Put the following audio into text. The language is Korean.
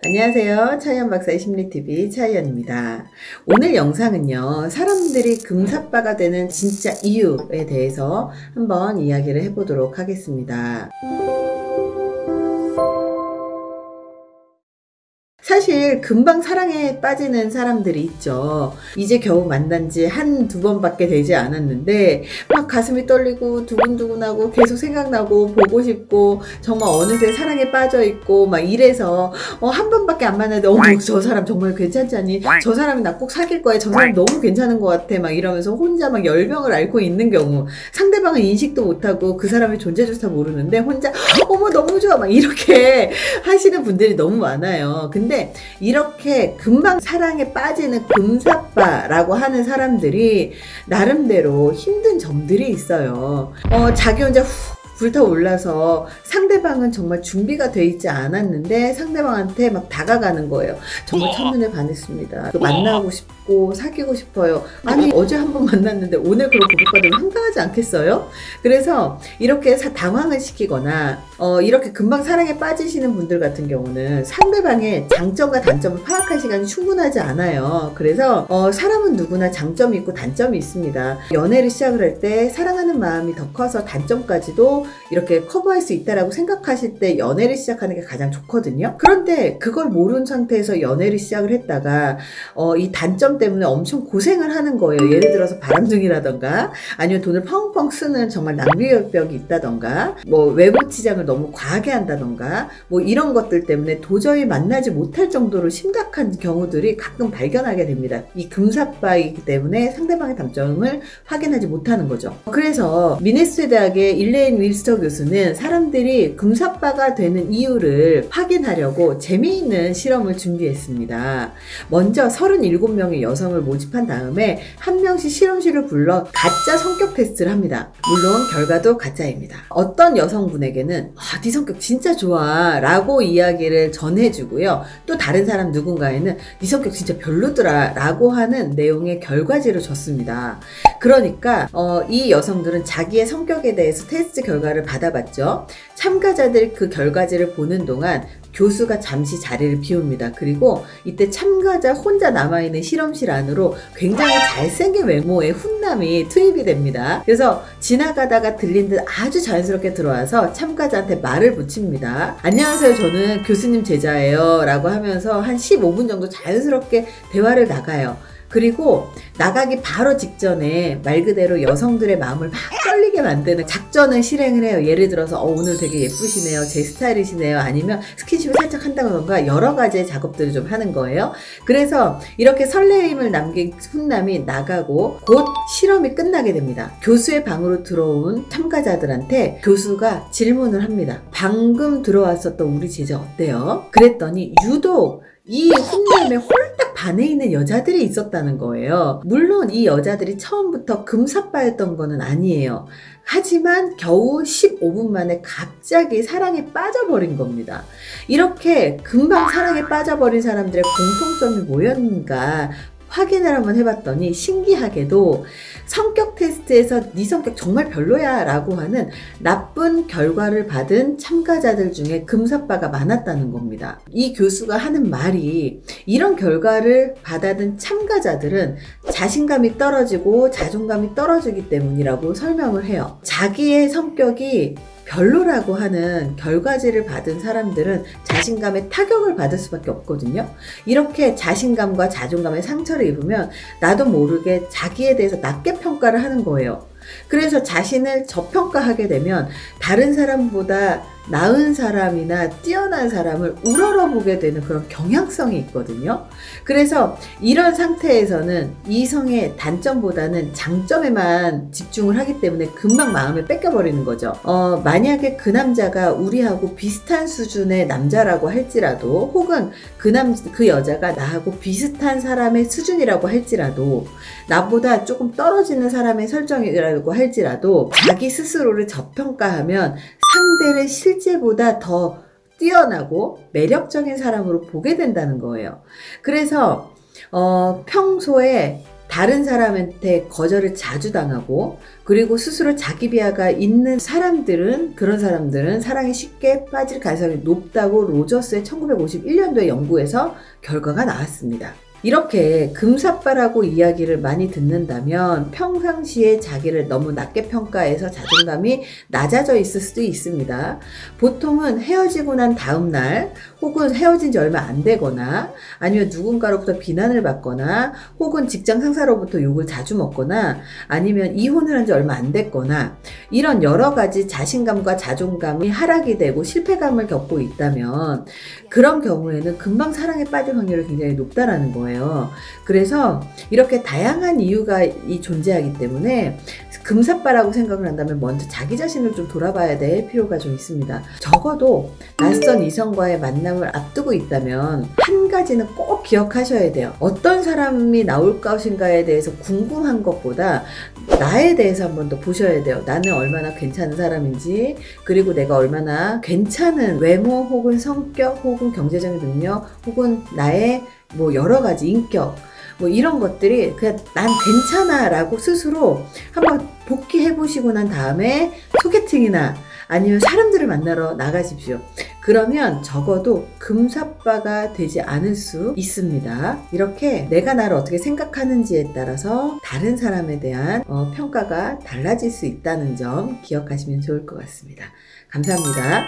안녕하세요. 차이언 박사의 심리TV 차이언입니다. 오늘 영상은요, 사람들이 금사빠가 되는 진짜 이유에 대해서 한번 이야기를 해보도록 하겠습니다. 사실 금방 사랑에 빠지는 사람들이 있죠. 이제 겨우 만난 지 한두 번밖에 되지 않았는데 막 가슴이 떨리고 두근두근하고 계속 생각나고 보고 싶고 정말 어느새 사랑에 빠져있고 막 이래서 한 번밖에 안 만났는데 어머 저 사람 정말 괜찮지 않니? 저 사람이 나 꼭 사귈 거야. 저 사람 너무 괜찮은 것 같아. 막 이러면서 혼자 막 열병을 앓고 있는 경우, 상대방은 인식도 못하고 그 사람의 존재조차 모르는데 혼자 어머 너무 좋아 막 이렇게 하시는 분들이 너무 많아요. 근데 이렇게 금방 사랑에 빠지는 금사빠라고 하는 사람들이 나름대로 힘든 점들이 있어요. 자기 혼자 훅 불타올라서 상대방은 정말 준비가 돼 있지 않았는데 상대방한테 막 다가가는 거예요. 정말 첫눈에 반했습니다. 만나고 싶고 사귀고 싶어요. 아니 어제 한 번 만났는데 오늘 그걸 고백받으면 황당하지 않겠어요? 그래서 이렇게 당황을 시키거나 이렇게 금방 사랑에 빠지시는 분들 같은 경우는 상대방의 장점과 단점을 파악할 시간이 충분하지 않아요. 그래서 사람은 누구나 장점이 있고 단점이 있습니다. 연애를 시작을 할 때 사랑하는 마음이 더 커서 단점까지도 이렇게 커버할 수 있다라고 생각하실 때 연애를 시작하는 게 가장 좋거든요. 그런데 그걸 모르는 상태에서 연애를 시작을 했다가 이 단점 때문에 엄청 고생을 하는 거예요. 예를 들어서 바람둥이라던가 아니면 돈을 펑펑 쓰는 정말 낭비벽이 있다던가 뭐 외모 치장을 너무 과하게 한다던가 뭐 이런 것들 때문에 도저히 만나지 못할 정도로 심각한 경우들이 가끔 발견하게 됩니다. 이 금사빠이기 때문에 상대방의 단점을 확인하지 못하는 거죠. 그래서 미네소타 대학의 일레인 윌스터 교수는 사람들이 금사빠가 되는 이유를 확인하려고 재미있는 실험을 준비했습니다. 먼저 37명의 여성을 모집한 다음에 한 명씩 실험실을 불러 가짜 성격 테스트를 합니다. 물론 결과도 가짜입니다. 어떤 여성분에게는 네 성격 진짜 좋아 라고 이야기를 전해주고요. 또 다른 사람 누군가에는 네 성격 진짜 별로더라 라고 하는 내용의 결과지를 줬습니다. 그러니까 이 여성들은 자기의 성격에 대해서 테스트 결과를 받아봤죠. 참가자들이 그 결과지를 보는 동안 교수가 잠시 자리를 비웁니다. 그리고 이때 참가자 혼자 남아있는 실험실 안으로 굉장히 잘생긴 외모의 훈남이 투입이 됩니다. 그래서 지나가다가 들린 듯 아주 자연스럽게 들어와서 참가자한테 말을 붙입니다. 안녕하세요, 저는 교수님 제자예요 라고 하면서 한 15분 정도 자연스럽게 대화를 나가요. 그리고 나가기 바로 직전에 말 그대로 여성들의 마음을 막 떨리게 만드는 작전을 실행을 해요. 예를 들어서 오늘 되게 예쁘시네요. 제 스타일이시네요. 아니면 스킨십을 살짝 한다던가 여러 가지의 작업들을 좀 하는 거예요. 그래서 이렇게 설레임을 남긴 훈남이 나가고 곧 실험이 끝나게 됩니다. 교수의 방으로 들어온 참가자들한테 교수가 질문을 합니다. 방금 들어왔었던 우리 제자 어때요? 그랬더니 유독 이 훈남에 홀딱 반해 있는 여자들이 있었다는 거예요. 물론 이 여자들이 처음부터 금사빠였던 거는 아니에요. 하지만 겨우 15분 만에 갑자기 사랑에 빠져버린 겁니다. 이렇게 금방 사랑에 빠져버린 사람들의 공통점이 뭐였는가 확인을 한번 해봤더니 신기하게도 성격 테스트에서 네 성격 정말 별로야 라고 하는 나쁜 결과를 받은 참가자들 중에 금사빠가 많았다는 겁니다. 이 교수가 하는 말이 이런 결과를 받아든 참가자들은 자신감이 떨어지고 자존감이 떨어지기 때문이라고 설명을 해요. 자기의 성격이 별로라고 하는 결과지를 받은 사람들은 자신감에 타격을 받을 수밖에 없거든요. 이렇게 자신감과 자존감에 상처를 입으면 나도 모르게 자기에 대해서 낮게 평가를 하는 거예요. 그래서 자신을 저평가하게 되면 다른 사람보다 나은 사람이나 뛰어난 사람을 우러러보게 되는 그런 경향성이 있거든요. 그래서 이런 상태에서는 이성의 단점보다는 장점에만 집중을 하기 때문에 금방 마음을 뺏겨버리는 거죠. 만약에 그 남자가 우리하고 비슷한 수준의 남자라고 할지라도 혹은 그 여자가 나하고 비슷한 사람의 수준이라고 할지라도 나보다 조금 떨어지는 사람의 설정이라고 할지라도 자기 스스로를 저평가하면 상대를 실제보다 더 뛰어나고 매력적인 사람으로 보게 된다는 거예요. 그래서 평소에 다른 사람한테 거절을 자주 당하고 그리고 스스로 자기 비하가 있는 사람들은 그런 사람들은 사랑에 쉽게 빠질 가능성이 높다고 로저스의 1951년도에 연구에서 결과가 나왔습니다. 이렇게 금사빠라고 이야기를 많이 듣는다면 평상시에 자기를 너무 낮게 평가해서 자존감이 낮아져 있을 수도 있습니다. 보통은 헤어지고 난 다음날 혹은 헤어진 지 얼마 안 되거나 아니면 누군가로부터 비난을 받거나 혹은 직장 상사로부터 욕을 자주 먹거나 아니면 이혼을 한 지 얼마 안 됐거나 이런 여러 가지 자신감과 자존감이 하락이 되고 실패감을 겪고 있다면 그런 경우에는 금방 사랑에 빠질 확률이 굉장히 높다라는 거예요. 그래서 이렇게 다양한 이유가 존재하기 때문에 금사빠라고 생각을 한다면 먼저 자기 자신을 좀 돌아봐야 될 필요가 좀 있습니다. 적어도 낯선 이성과의 만남을 앞두고 있다면 한 가지는 꼭 기억하셔야 돼요. 어떤 사람이 나올 것인가에 대해서 궁금한 것보다 나에 대해서 한 번 더 보셔야 돼요. 나는 얼마나 괜찮은 사람인지, 그리고 내가 얼마나 괜찮은 외모 혹은 성격 혹은 경제적인 능력 혹은 나의 뭐 여러 가지 인격 뭐 이런 것들이 그냥 난 괜찮아 라고 스스로 한번 복귀해 보시고 난 다음에 소개팅이나 아니면 사람들을 만나러 나가십시오. 그러면 적어도 금사빠가 되지 않을 수 있습니다. 이렇게 내가 나를 어떻게 생각하는지에 따라서 다른 사람에 대한 평가가 달라질 수 있다는 점 기억하시면 좋을 것 같습니다. 감사합니다.